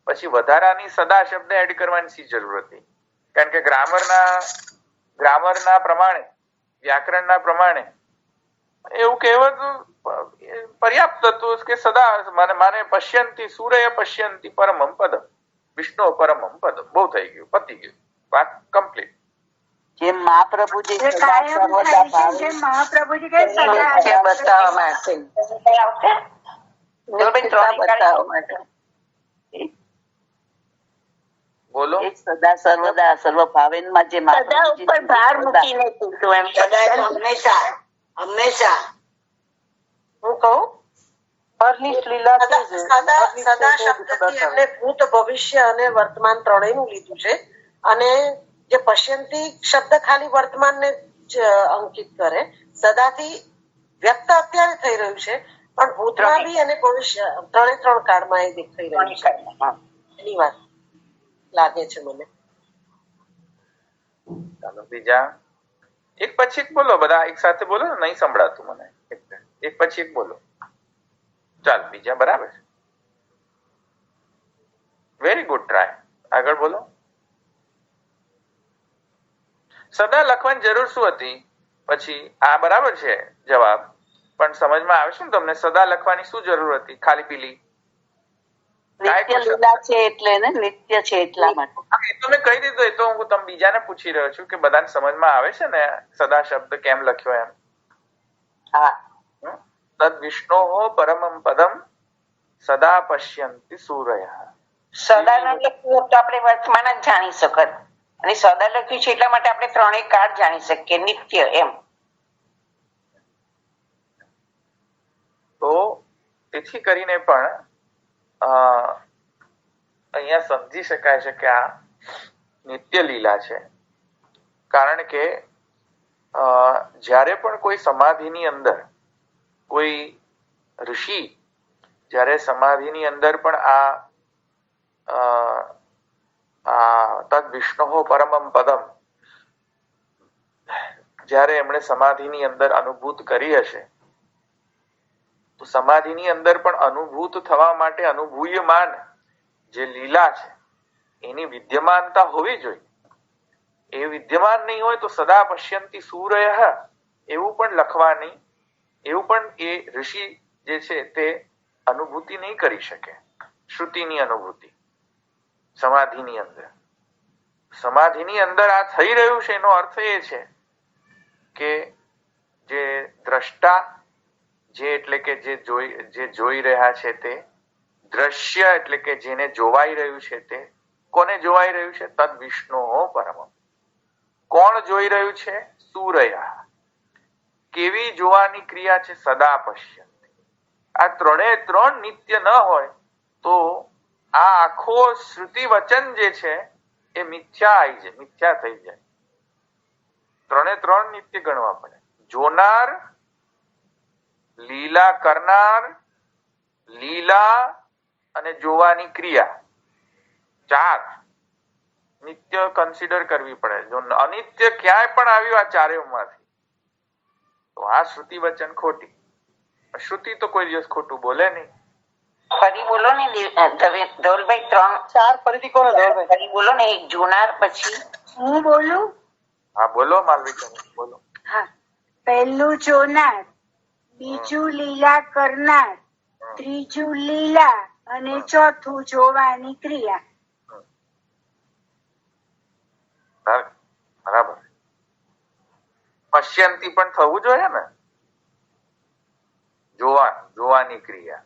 પછી વધારાની સદા શબ્દ એડ કરવાની શી જરૂર હતી? કારણ કે ગ્રામરના પ્રમાણે, વ્યાકરણના પ્રમાણે એવું કહેવાતું પર્યાપ્ત હતું કે સદા માને પશ્યંતી સૂર્ય પશ્યંતી પરમમ પદમ, વિષ્ણુ પરમમ પદમ, બહુ થઈ ગયું, પતી ગયું, વાત કમ્પ્લીટ. જેમ મહાપ્રભુજી બતાવવા માટે બોલો. સદા સર્વદા સર્વ ભાવેનમાં જે સદા ઉપર ભાર મૂકીને કીધું એમ. હંમેશા હંમેશા હું કહું સદા શબ્દથી એમને ભૂત ભવિષ્ય અને વર્તમાન ત્રણેયનું લીધું છે, અને જે પશ્યંતી શબ્દ ખાલી વર્તમાનને જ અંકિત કરે. સદાથી વ્યક્ત અત્યારે થઈ રહ્યું છે, પણ ભૂતમાં બી અને ભવિષ્ય ત્રણ કાળમાં એ દેખાઈ રહ્યું છે. એની વાત લાગે છે મને. ચાલો બીજા એક પછી એક બોલો, બધા એક સાથે બોલો ને, નહીં સંભળાતું મને. એક પછી એક બોલો. ચાલ બીજા બરાબર છે, વેરી ગુડ ટ્રાય. આગળ બોલો. સદા લખવાની જરૂર શું હતી? પછી આ બરાબર છે જવાબ, પણ સમજમાં આવે છે ને તમને? સદા લખવાની શું જરૂર હતી? ખાલી પીલી નિત્ય લીલા છે એટલે ને, નિત્ય છે એટલા માટે. એ તો મેં કહી દીધું, એ તો હું તમે બીજાને પૂછી રહ્યો છું કે બધાને સમજમાં આવે છે ને સદા શબ્દ કેમ લખ્યો એમ? હા. તદ વિષ્ણો પરમમ પદમ સદા પશ્યંતિ સૂરયઃ. સદા ન લખ્યું તો આપણે વર્તમાન જ જાણી શકત, અને સદા લખ્યું છે એટલા માટે આપણે ત્રણેય કાળ જાણી શકીએ, નિત્ય એમ. તો તેથી કરીને પણ અહીંયા સમજી શકાય છે કે આ નિત્ય લીલા છે, કારણ કે જ્યારે પણ કોઈ સમાધિની અંદર કોઈ ઋષિ જ્યારે સમાધિની અંદર પણ આ તદ વિષ્ણુ પરમમ પદમ જ્યારે એમણે સમાધિની અંદર અનુભૂત કરી હશે, તો સમાધિની અંદર પણ અનુભૂત થવા માટે અનુભૂયમાન જે લીલા છે એની વિદ્યમાનતા હોવી જોઈએ. એ વિદ્યમાન નહીં હોય તો સદા પશ્યંતી સૂરયઃ એવું પણ લખવાની, એવું પણ એ ઋષિ જે છે તે અનુભૂતિ નહીં કરી શકે. શ્રુતિની અનુભૂતિ સમાધિની અંદર, સમાધિની અંદર આ થઈ રહ્યું છે એનો અર્થ એ છે કે જે દ્રષ્ટા, જે એટલે કે જે જોઈ રહ્યા છે તે, દ્રશ્ય એટલે કે જેને જોવાઈ રહ્યું છે તે, કોને જોવાઈ રહ્યું છે? તદ વિષ્ણુ પરમ. કોણ જોઈ રહ્યું છે? સૂરય. કેવી જોવાની ક્રિયા છે? સદા પશ્યંતિ. આ ત્રણ નિત્ય ન હોય તો આ આખો શ્રુતિ વચન જે છે એ મિથ્યા થઈ જાય. ત્રણ નિત્ય ગણવા પડે. જોનાર, લીલા કરનાર, લીલા અને જોવાની ક્રિયા, 4 નિત્ય કન્સિડર કરવી પડે. જો અનિત્ય ક્યાંય પણ આવ્યું આ ચારેયમાંથી તો આ શ્રુતિ વચન ખોટી. શ્રુતિ તો કોઈ દિવસ ખોટું બોલે નહીં. ફરી બોલો ને ધવલભાઈ, 4 ફરીથી કોને? ધવલભાઈ ફરી બોલો ને. એક જોનાર, પછી હું બોલું? હા બોલો માલવિકા, બોલો. હા, પહેલું જોનાર, બીજું લીલા કરનાર, ત્રીજું લીલા અને ચોથું જોવાની ક્રિયા. બરાબર. પશ્યંતી પણ થવું જોઈએ ને, જોવાની ક્રિયા.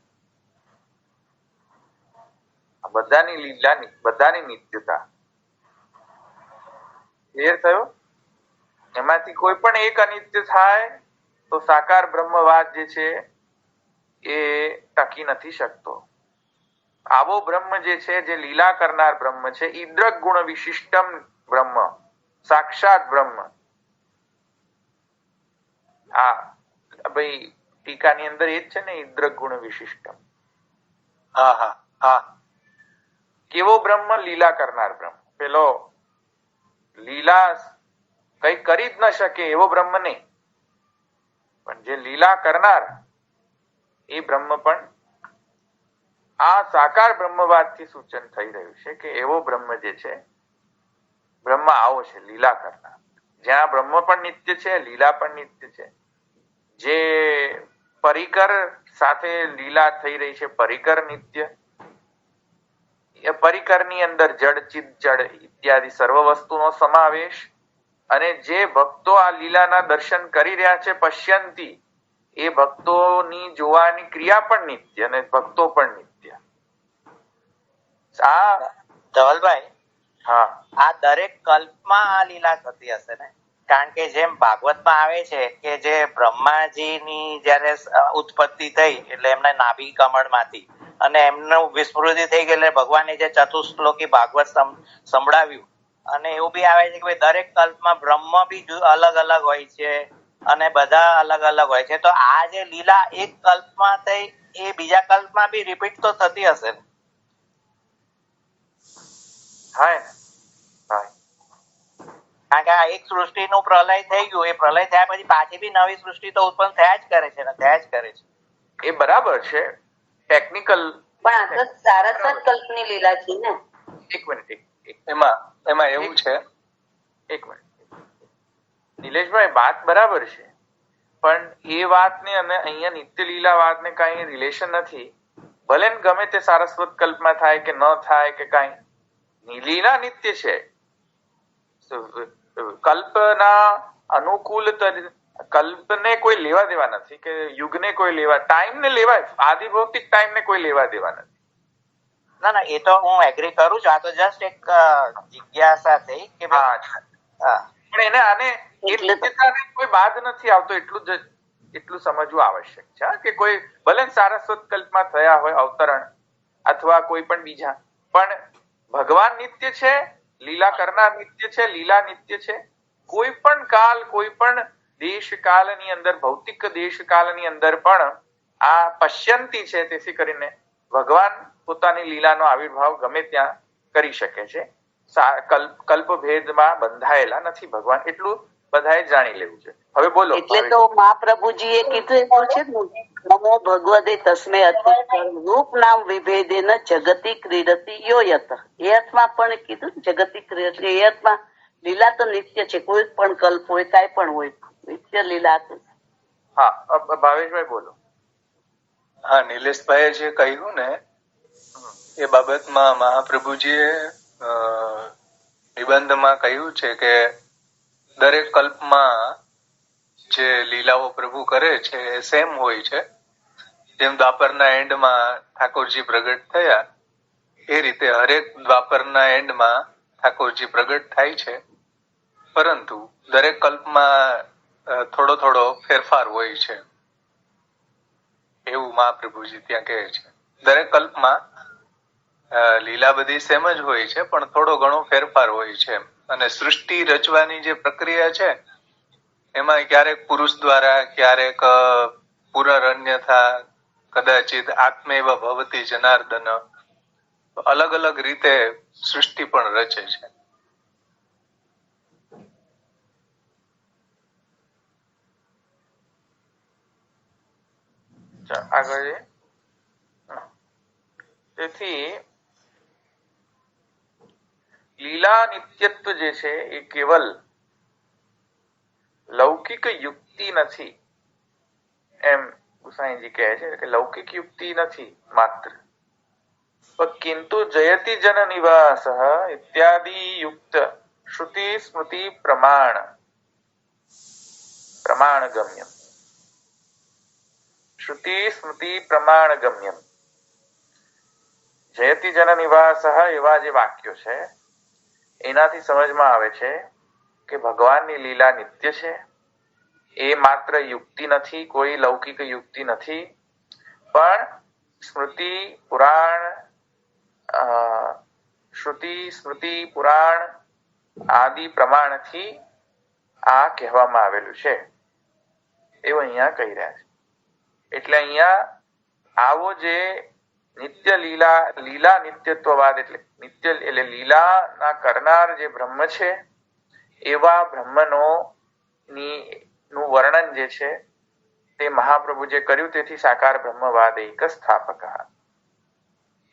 બધાની લીલાની, બધાની નિત્યતા. ક્લિયર થયો? એમાંથી કોઈ પણ એક અનિત્ય થાય તો સાકાર બ્રહ્મવાદ જે છે એ ટકી નથી શકતો. આવો બ્રહ્મ જે છે, જે લીલા કરનાર બ્રહ્મ છે, ઈદ્રક ગુણ વિશિષ્ટમ બ્રહ્મ, સાક્ષાત બ્રહ્મ. આ ભાઈ ટીકાની અંદર એ જ છે ને, ઈદ્રક ગુણ વિશિષ્ટમ. હા હા હા. કેવો બ્રહ્મ? લીલા કરનાર બ્રહ્મ. પેલો લીલા કઈ કરી જ ન શકે એવો બ્રહ્મ નહીં, પણ જે લીલા કરનાર એ બ્રહ્મ પણ આ સાકાર બ્રહ્મવાદથી સૂચન થઈ રહ્યું છે કે એવો બ્રહ્મ જે છે, બ્રહ્મ આવો છે લીલા કરનાર, જ્યાં બ્રહ્મ પણ નિત્ય છે, લીલા પણ નિત્ય છે. જે પરિકર સાથે લીલા થઈ રહી છે, પરિકર નિત્ય, એ પરિકરની અંદર જડ ચિત જડ ઇત્યાદિ સર્વ વસ્તુનો સમાવેશ, અને જે ભક્તો આ લીલાના દર્શન કરી રહ્યા છે, પશ્યંતી, એ ભક્તોની જોવાની ક્રિયા પણ નિત્ય અને ભક્તો પણ નિત્ય. આ ધવલભાઈ, હા, આ દરેક કલ્પમાં આ લીલા થતી હશે ને? કારણ કે જેમ ભાગવતમાં આવે છે કે જે બ્રહ્માજીની જયારે ઉત્પત્તિ થઈ એટલે એમને નાભી કમળમાંથી અને એમનું વિસ્મૃતિ થઈ ગઈ એટલે ભગવાને જે ચતુશ્લોકી ભાગવત સંભળાવ્યું, અને એવું બી આવે છે કે ભાઈ દરેક કલ્પમાં બ્રહ્મ બી અલગ અલગ હોય છે અને બધા અલગ અલગ હોય છે. તો આ જે લીલા એક કલ્પમાં થઈ એ બીજા કલ્પમાં બી રિપીટ તો થતી હશે ને? હા, કારણ કે આ એક સૃષ્ટિનું પ્રલય થઈ ગયું, એ પ્રલય થયા પછી પાછી બી નવી સૃષ્ટિ તો ઉત્પન્ન થયા જ કરે છે ને, થયા જ કરે છે. એ બરાબર છે, ટેકનિકલ. પણ આ તો સારસ્વત કલ્પની લીલા છે ને. એક મિનિટ, એમાં એવું છે, એક મિનિટ નિલેશભાઈ, વાત બરાબર છે, પણ એ વાતને અને અહીંયા નિત્ય લીલા વાતને કઈ રિલેશન નથી. ભલે ગમે તે સારસ્વત કલ્પમાં થાય કે ન થાય કે કઈ, લીલા નિત્ય છે. કલ્પના અનુકૂળ, કલ્પને કોઈ લેવા દેવા નથી કે યુગને કોઈ લેવા, ટાઈમને લેવા, આદિ ભૌતિક ટાઈમને કોઈ લેવા દેવા નથી. ના ના, એ તો હું એગ્રી કરું છું. આ તો જસ્ટ એક જિજ્ઞાસા થઈ કે પણ એને આને એ નિત્યતાને કોઈ બાદ નથી આવતો, એટલું સમજવું આવશ્યક છે કે કોઈ ભલે સારસ્વત કલ્પમાં થયા હોય અવતરણ અથવા કોઈ પણ બીજા, પણ ભગવાન નિત્ય છે, લીલા કરનાર નિત્ય છે, લીલા નિત્ય છે. કોઈ પણ કાલ, કોઈ પણ દેશ કાળની અંદર, ભૌતિક દેશ કાળની અંદર પણ આ પશ્યંતી છે, તેથી કરીને ભગવાન પોતાની લીલાનો આવિર્ભાવ ગમે ત્યાં કરી શકે છે. કલ્પ ભેદમાં બંધાયેલા નથી ભગવાન, એટલું બધાએ જાણી લેવું છે. હવે બોલો. એટલે તો મહાપ્રભુજીએ કીધું એવું છે ને, નમો ભગવતે તસ્મે અતુલ રૂપ નામ વિભેદેન જગતિ ક્રીડતી યોયત. એ અર્થમાં પણ કીધું જગતિ ક્રીડતી, એ અર્થમાં લીલા તો નિત્ય છે, કોઈ પણ કલ્પ હોય, કાંઈ પણ હોય, નિત્ય લીલા. હા, ભાવેશભાઈ બોલો. હા, નિલેશભાઈએ જે કહ્યું ને એ બાબતમાં મહાપ્રભુજીએ નિબંધમાં કહ્યું છે કે દરેક કલ્પમાં જે લીલાઓ પ્રભુ કરે છે એ સેમ હોય છે. જેમ દ્વાપરના એન્ડમાં ઠાકોરજી પ્રગટ થયા, એ રીતે હરેક દ્વાપરના એન્ડમાં ઠાકોરજી પ્રગટ થાય છે, પરંતુ દરેક કલ્પમાં થોડો થોડો ફેરફાર હોય છે, એવું મહાપ્રભુજી ત્યાં કહે છે. દરેક કલ્પમાં લીલા બધી સેમ જ હોય છે, પણ થોડો ઘણો ફેરફાર હોય છે. અને સૃષ્ટિ રચવાની જે પ્રક્રિયા છે એમાં ક્યારેક પુરુષ દ્વારા, ક્યારેક પુનરન્યથા, કદાચિત આત્મૈવ ભવતિ જનાર્દન, અલગ અલગ રીતે સૃષ્ટિ પણ રચે છે. આગળ તેથી લીલા નિત્યત્વ જે છે એ કેવલ લૌકિક યુક્તિ નથી, એમ ગુસાઈજી કહે છે કે લૌકિક યુક્તિ નથી માત્ર, કિંતુ જયતિ જન નિવાસ ઇત્યાદિ યુક્ત શ્રુતિ સ્મૃતિ પ્રમાણ ગમ્યમ. શ્રુતિ સ્મૃતિ પ્રમાણ ગમ્યમ. જયતિ જન નિવાસ એવા જે વાક્યો છે એનાથી સમજમાં આવે છે કે ભગવાનની લીલા નિત્ય છે. એ માત્ર યુક્તિ નથી, કોઈ લૌકિક યુક્તિ નથી, પણ સ્મૃતિ પુરાણ શ્રુતિ સ્મૃતિ પુરાણ આદિ પ્રમાણથી આ કહેવામાં આવેલું છે એવું અહીંયા કહી રહ્યા છે. એટલે અહીંયા આવો જે નિત્ય લીલા નિત્યત્વવાદ એટલે નિત્ય એટલે લીલાના કરનાર જે બ્રહ્મ છે એવા બ્રહ્મનો નું વર્ણન જે છે તે મહાપ્રભુ જે કર્યું તેથી સાકાર બ્રહ્મવાદ એક સ્થાપક.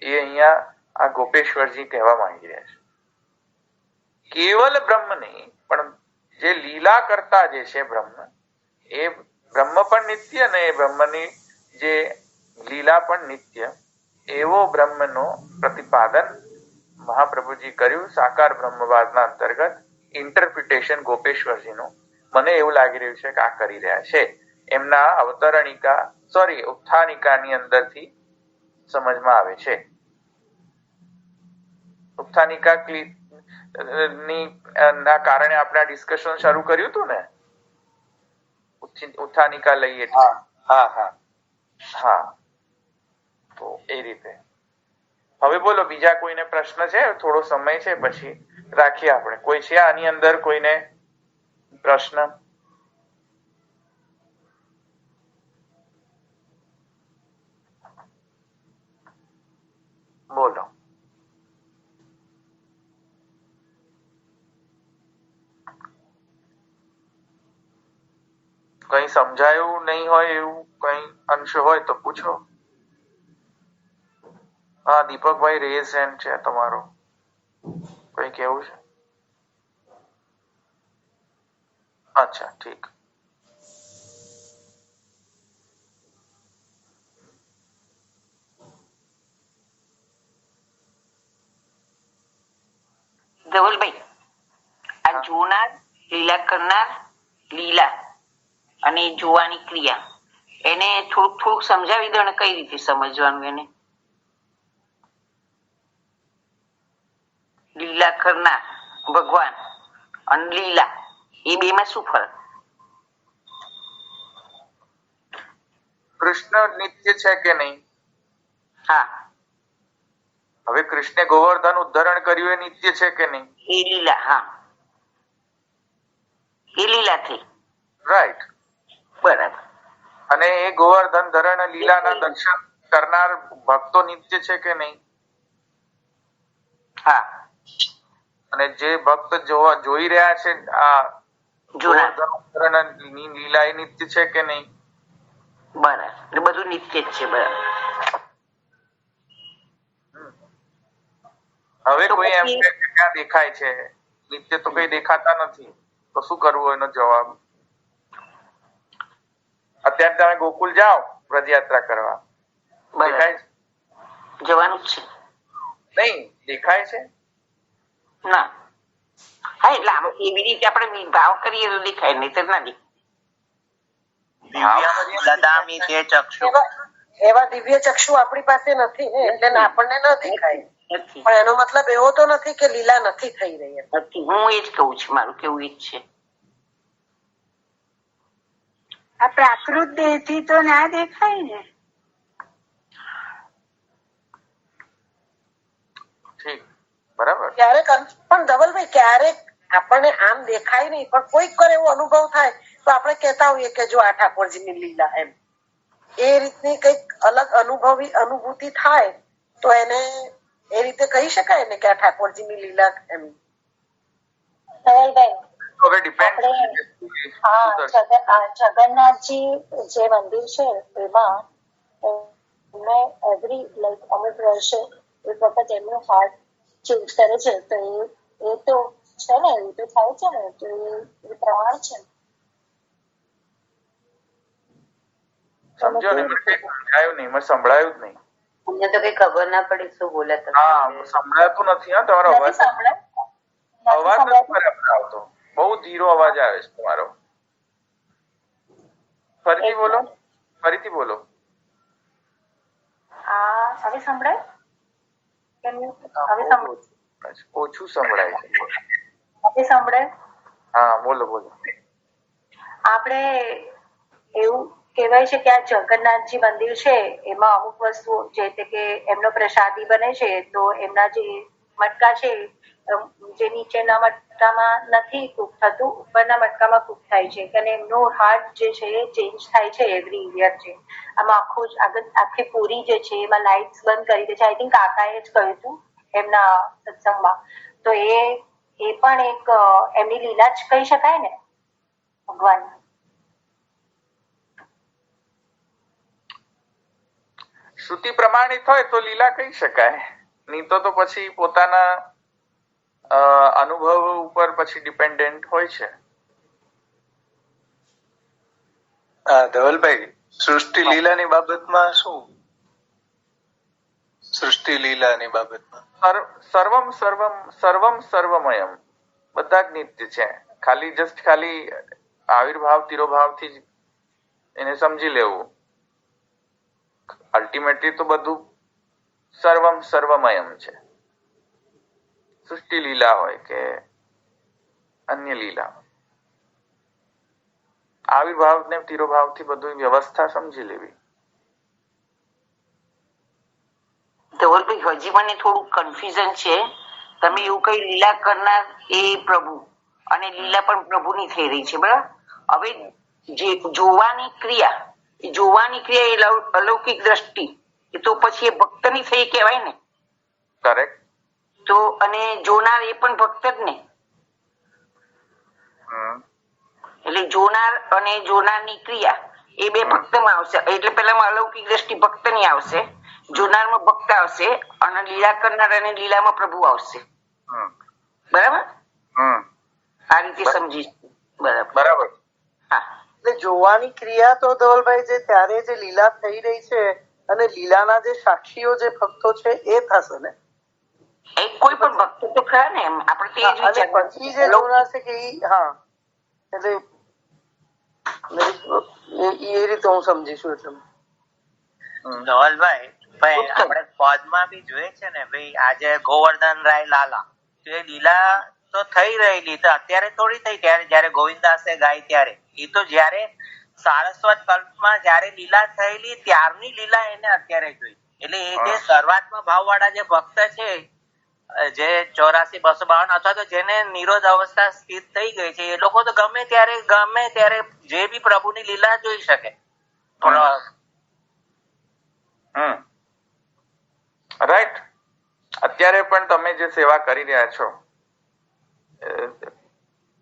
એ અહીંયા આ ગોપેશ્વરજી કહેવા માંગી રહ્યા છે. કેવલ બ્રહ્મ નહીં પણ જે લીલા કરતા જે છે બ્રહ્મ, એ બ્રહ્મ પણ નિત્ય અને એ બ્રહ્મની જે લીલા પણ નિત્ય, એવો બ્રહ્મનો પ્રતિપાદન મહાપ્રભુજી કર્યું સાકાર બ્રહ્મવાદના અંતર્ગત. ઇન્ટરપ્રિટેશન ગોપેશ્વરજીનું મને એવું લાગી રહ્યું છે કે આ કરી રહ્યા છે. એમના ઉત્થાનિકાની અંદરથી સમજમાં આવે છે. ઉત્થાનિકા ના કારણે આપણે આ ડિસ્કશન શરૂ કર્યું હતું ને, ઉત્થાનિકા લઈએ એટલે હા, તો એ રીતે. હવે બોલો, બીજા કોઈને પ્રશ્ન છે? થોડો સમય છે, પછી રાખીએ આપણે. કોઈ છે આની અંદર કોઈને પ્રશ્ન? બોલો. કઈ સમજાયું નહીં હોય એવું કઈ અંશ હોય તો પૂછો. હા, દીપકભાઈ રેઝ હેન્ડ છે તમારો. કઈ કેવું છે? અચ્છા, ઠીક. ધવલભાઈ, આ જોનાર, લીલા કરનાર, લીલા અને જોવાની ક્રિયા, એને થોડુંક સમજાવી દો ને, કઈ રીતે સમજવાનું એને? લીલા કરનાર ભગવાન અને લીલા, એ બે માં શું ફરક? કૃષ્ણ નિત્ય છે કે નહીં? હા. હવે કૃષ્ણે ગોવર્ધન ઉદ્ધરણ કર્યું એ નિત્ય છે કે નહીં? એ લીલા. હા, એ લીલા થઈ. રાઈટ, બરાબર. અને એ ગોવર્ધન ધરણ લીલાના દર્શન કરનાર ભક્તો નિત્ય છે કે નહીં? હા. અને જે ભક્ત જોઈ રહ્યા છે આ ગોવર્ધન લીલા, એ નિત્ય છે કે નહીં? બરાબર, એટલે બધું નિત્ય જ છે. બરાબર. હવે કોઈ એમ કે ક્યાં દેખાય છે? નિત્ય તો કઈ દેખાતા નથી, તો શું કરવું? એનો જવાબ, અત્યારે તમે ગોકુલ જાઓ રથયાત્રા કરવા, દેખાય છે? જવાનું જ છે. નહીં દેખાય છે? ના. હા, એટલે આમ એવી રીતે આપણે ભાવ કરીએ તો દેખાય, નહીં તો ના દેખાય. એવા દિવ્ય ચક્ષુ આપણી પાસે નથી ને, એટલે આપણને ન દેખાય. પણ એનો મતલબ એવો તો નથી કે લીલા નથી થઈ રહી. નથી, હું એ જ કહું છું, મારું કેવું એ જ છે. આ પ્રાકૃત દેહ થી તો ના દેખાય ને. ઠીક, બરાબર. ક્યારેક પણ ધવલભાઈ, ક્યારેક આપણને આમ દેખાય નહીં, પણ કોઈક વાર એવો અનુભવ થાય તો આપણે કહેતા હોઈએ કે જો આ ઠાકોરજીની લીલા, એમ. એ રીતની કઈક અલગ અનુભૂતિ થાય તો એને એ રીતે કહી શકાય ને કે આ ઠાકોરજીની લીલા, એમ. જગન્નાથજી જે મંદિર છે એમાં એવરી અમુક વર્ષે એક વખત એમનું હાર્ટ ચેન્જ કરે છે, તો એ તો છે ને, એ તો થાય છે ને, તો એ પ્રમાણ છે. સમજો ને, મને કઈ સમજાયું નહીં, મને સંભળાયું જ નહીં. અમને તો કઈ ખબર ના પડી શું બોલે. હા, સંભળાતું નથી. હા, તમારો અવાજ નથી બરાબર આવતો, બહુ ધીરો અવાજ આવે છે તમારો. ફરીથી બોલો, ફરીથી બોલો. હવે સંભળાય? ઓછું સંભળાય છે. હવે સંભળાય? હા બોલો બોલો. આપણે એવું કહેવાય છે કે આ જગન્નાથજી મંદિર છે એમાં અમુક વસ્તુઓ જે તે કે એમનો પ્રસાદી બને છે તો એમના જે મટકા છે જે નીચેના મટકામાં નથી કૂક થતું, ઉપરના મટકામાં કૂક થાય છે અને એમનું હાર્ટ જે છે એ ચેન્જ થાય છે એવરી યર છે. આમાં આખી પૂરી જે છે એમાં લાઇટ્સ બંધ કરી દે છે. આઈ થિંક કાકાએ જ કહ્યું હતું એમના સત્સંગમાં. તો એ પણ એક એમની લીલા જ કહી શકાય ને ભગવાન. શ્રુતિ પ્રમાણિત હોય તો લીલા કહી શકાય, નહીં તો પછી પોતાના અનુભવ ઉપર પછી ડિપેન્ડન્ટ હોય છે. ધવલભાઈ, સૃષ્ટિ લીલાની બાબતમાં શું? સૃષ્ટિ લીલાની બાબતમાં સર્વમ સર્વમ સર્વમ સર્વમયમ, બધા જ નિત્ય છે. ખાલી આવિર્ભાવ તિરોભાવથી જ એને સમજી લેવું. અલ્ટિમેટલી તો બધું સર્વમ સર્વમયમ છે. સૃષ્ટિ લીલા હોય કે અન્ય લીલા, આવિર્ભાવ ને તિરોભાવથી બધું વ્યવસ્થા સમજી લેવી. ધવલભાઈ, હજી મને થોડું કન્ફ્યુઝન છે. તમે એવું કઈ લીલા કરનાર એ પ્રભુ અને લીલા પણ પ્રભુની થઈ રહી છે, બરાબર? હવે જે જોવાની ક્રિયા એ અલૌકિક દ્રષ્ટિ, એ તો પછી એ ભક્તની થઈ કહેવાય ને? કરેક્ટ. તો અને જોનાર એ પણ ભક્ત જ ને? એટલે જોનાર અને જોનારની ક્રિયા એ બે ભક્તમાં આવશે. એટલે પેલામાં અલૌકિક દ્રષ્ટિ ભક્તની આવશે, જોનારમાં ભક્ત આવશે અને લીલા કરનાર અને લીલામાં પ્રભુ આવશે, બરાબર? આ રીતે સમજી. બરાબર. હા, એટલે જોવાની ક્રિયા તો ધવલભાઈ જે ત્યારે જે લીલા થઈ રહી છે અને લીલાના જે સાક્ષીઓ જે ભક્તો છે એ થશે ને? એ કોઈ પણ ભક્ત તો ખરા ને, એમ આપણે તે જ વિચાર. પછી જે જોનાર છે કે હા, એટલે એ રીતે હું સમજીશું. એટલે ધવલભાઈ, આપણે પદમાં બી જોઈએ છે ને ભાઈ, આજે ગોવર્ધન રાય લાલા, તો એ લીલા તો થઈ રહેલી, તો અત્યારે થોડી થઈ, ત્યારે જયારે ગોવિંદાસે ગાય ત્યારે. એ તો જયારે સારસ્વત કલ્પમાં જયારે લીલા થયેલી ત્યારની લીલા એને અત્યારે જોઈ. એટલે એ જે શરૂઆતમાં ભાવ વાળા જે ભક્ત છે, જે 84-252 અથવા તો જેને નિરોધ અવસ્થા સ્થિત થઈ ગઈ છે, એ લોકો તો ગમે ત્યારે જે બી પ્રભુની લીલા જોઈ શકે. રાઈટ. અત્યારે પણ તમે જે સેવા કરી રહ્યા છો,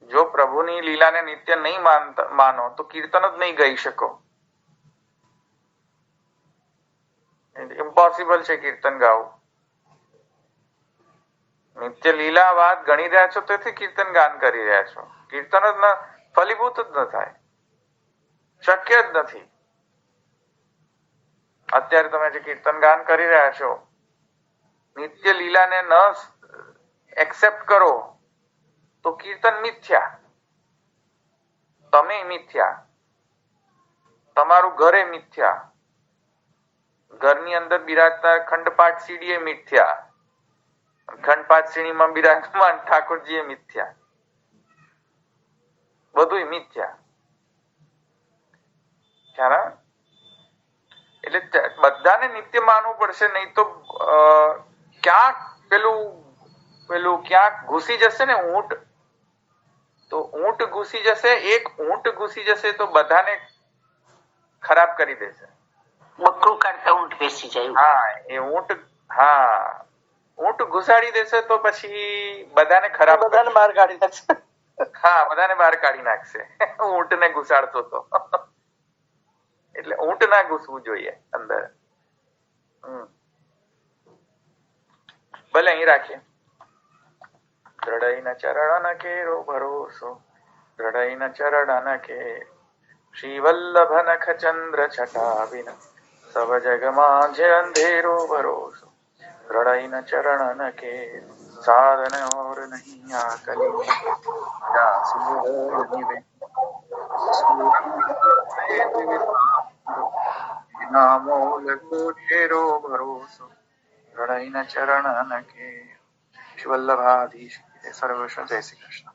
જો પ્રભુની લીલાને નિત્ય નહીં માનો તો કીર્તન જ નહીં ગાઈ શકો. ઇમ્પોસિબલ છે કીર્તન ગાવું. નિત્ય લીલા વાત ગણી રહ્યા છો તેથી કીર્તન ગાન કરી રહ્યા છો. કીર્તન જ ફલીભૂત જ ન થાય, શક્ય જ નથી. અત્યારે તમે જે કીર્તન ગાન કરી રહ્યા છો, નિત્ય લીલાને ન એક્સેપ્ટ કરો તો કીર્તન મિથ્યા, તમે મિથ્યા, તમારું ઘરે મિથ્યા, ઘરની અંદર બિરાજતા ખંડપાઠ સીડીએ મિથ્યા, ખંડપાઠ સીડીમાં બિરાજમાન ઠાકોરજીએ મિથ્યા, બધું મિથ્યા. ખ્યાલ? એટલે બધાને નિત્ય માનવું પડશે, નહીં તો ક્યાંક પેલું ક્યાંક ઘૂસી જશે ને ઊંટ, તો ઊંટ ઘૂસી જશે, એક ઊંટ ઘૂસી જશે તો બધાને ખરાબ કરી દેશે. બકરું કાઢતા ઊંટ બેસી જાય. હા, એ ઊંટ, હા, ઊંટ ઘુસાડી દેશે તો પછી બધાને ખરાબ, બધાને બહાર કાઢી નાખશે. હા, બધાને બહાર કાઢી નાખશે ઊંટને ઘુસાડતો તો. એટલે ઊંટ ના ઘૂસવું જોઈએ અંદર. ભલે અહીં રાખીએ. દ્રઢઈના ચરણ કેરો ભરોસો, દ્રઢઈના ચરણ કે શ્રી વલ્લભ નખ ચંદ્ર છટાવિન, સબ જગ માઝે અંધેરો ભરોસો, દ્રઢઈના ચરણ કે સાધન और नहीं आकली नामोल को ढेरो भरोसो, द्रढ़ईना चरण के. श्री वल्लभाधीश सर्वश्व. जय श्री कृष्ण.